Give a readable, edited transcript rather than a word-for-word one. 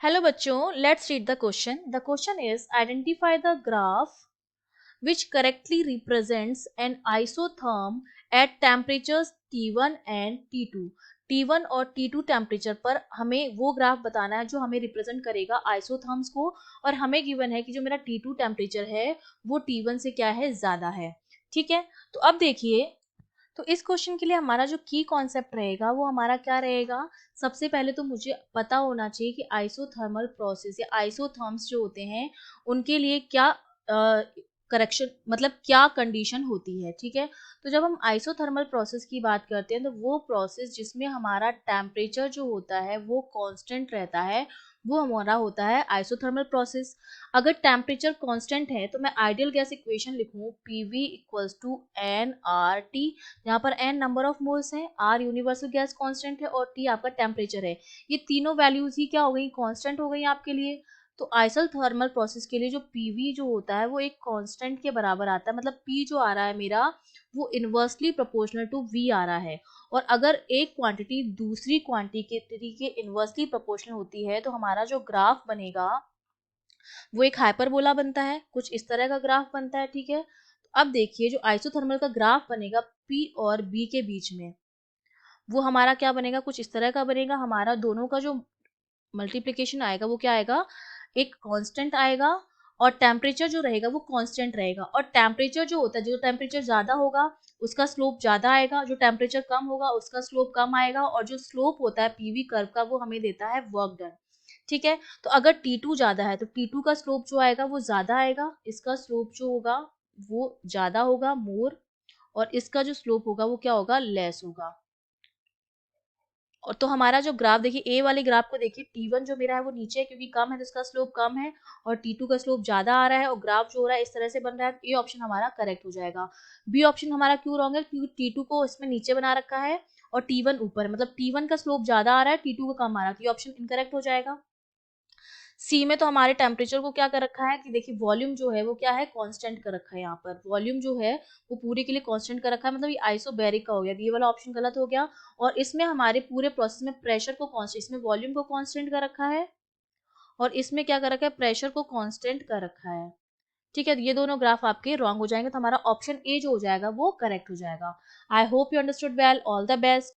Hello बच्चों, let's read the question. The question is identify the graph which correctly represents an isotherm at temperatures T1 and T2. T1 और T2 temperature पर हमें वो graph बताना है जो हमें रिप्रेजेंट करेगा आइसोथर्म्स को, और हमें गिवन है कि जो मेरा T2 टेम्परेचर है वो T1 से क्या है, ज्यादा है. ठीक है, तो अब देखिए, तो इस क्वेश्चन के लिए हमारा जो की कॉन्सेप्ट रहेगा वो हमारा क्या रहेगा. सबसे पहले तो मुझे पता होना चाहिए कि आइसोथर्मल प्रोसेस या आइसोथर्म्स जो होते हैं उनके लिए क्या करेक्शन, मतलब क्या कंडीशन होती है. ठीक है, तो जब हम आइसोथर्मल प्रोसेस की बात करते हैं तो वो प्रोसेस जिसमें हमारा टेम्परेचर जो होता है वो कांस्टेंट रहता है, वो हमारा होता है आइसोथर्मल प्रोसेस. अगर टेम्परेचर कांस्टेंट है तो मैं आइडियल गैस इक्वेशन लिखूं PV इक्वल्स टू nRT, जहाँ पर n नंबर ऑफ मोल्स हैं, R यूनिवर्सल गैस कांस्टेंट है और T आपका टेम्परेचर है. ये तीनों वैल्यूज ही क्या हो गई, कांस्टेंट हो गई आपके लिए. तो आइसोथर्मल प्रोसेस के लिए जो PV जो होता है वो एक कांस्टेंट के बराबर आता है, मतलब P जो आ रहा है मेरा वो इनवर्सली प्रोपोर्शनल टू V आ रहा है. और अगर एक क्वांटिटी दूसरी क्वांटिटी के इनवर्सली प्रोपोर्शनल होती है तो हमारा जो ग्राफ बनेगा वो एक हाइपरबोला बनता है, कुछ इस तरह का ग्राफ बनता है. ठीक है, तो अब देखिए जो आइसोथर्मल का ग्राफ बनेगा P और B के बीच में, वो हमारा क्या बनेगा, कुछ इस तरह का बनेगा. हमारा दोनों का जो मल्टीप्लीकेशन आएगा वो क्या आएगा, एक कांस्टेंट आएगा, और टेम्परेचर जो रहेगा वो कांस्टेंट रहेगा. और टेम्परेचर जो होता है, जो टेम्परेचर ज्यादा होगा उसका स्लोप ज्यादा आएगा, जो टेम्परेचर कम होगा उसका स्लोप कम आएगा, और जो स्लोप होता है पीवी कर्व का वो हमें देता है वर्क डन. ठीक है, तो अगर T2 ज्यादा है तो T2 का स्लोप जो आएगा वो ज्यादा आएगा, इसका स्लोप जो होगा वो ज्यादा होगा, मोर, और इसका जो स्लोप होगा वो क्या होगा, लेस होगा. और तो हमारा जो ग्राफ देखिए, ए वाले ग्राफ को देखिए, T1 जो मेरा है वो नीचे है क्योंकि कम है तो इसका स्लोप कम है, और T2 का स्लोप ज्यादा आ रहा है, और ग्राफ जो हो रहा है इस तरह से बन रहा है. ए ऑप्शन हमारा करेक्ट हो जाएगा. बी ऑप्शन हमारा क्यों रॉन्ग है, क्योंकि T2 को इसमें नीचे बना रखा है और T1 ऊपर है, मतलब T1 का स्लोप ज्यादा आ रहा है, T2 का कम आ रहा है, तो ये ऑप्शन इनकरेक्ट हो जाएगा. सी में तो हमारे टेम्परेचर को क्या कर रखा है कि देखिए वॉल्यूम जो है वो क्या है, कांस्टेंट कर रखा है. यहाँ पर वॉल्यूम जो है वो पूरे के लिए कांस्टेंट कर रखा है, मतलब ये आइसोबैरिक का हो गया, ये वाला ऑप्शन गलत हो गया. और इसमें हमारे पूरे प्रोसेस में प्रेशर को कांस्टेंट, इसमें वॉल्यूम को कांस्टेंट कर रखा है और इसमें क्या कर रखा है, प्रेशर को कांस्टेंट कर रखा है. ठीक है, तो ये दोनों ग्राफ आपके रॉन्ग हो जाएंगे, तो हमारा ऑप्शन ए जो हो जाएगा वो करेक्ट हो जाएगा. I hope you understood well. All the best.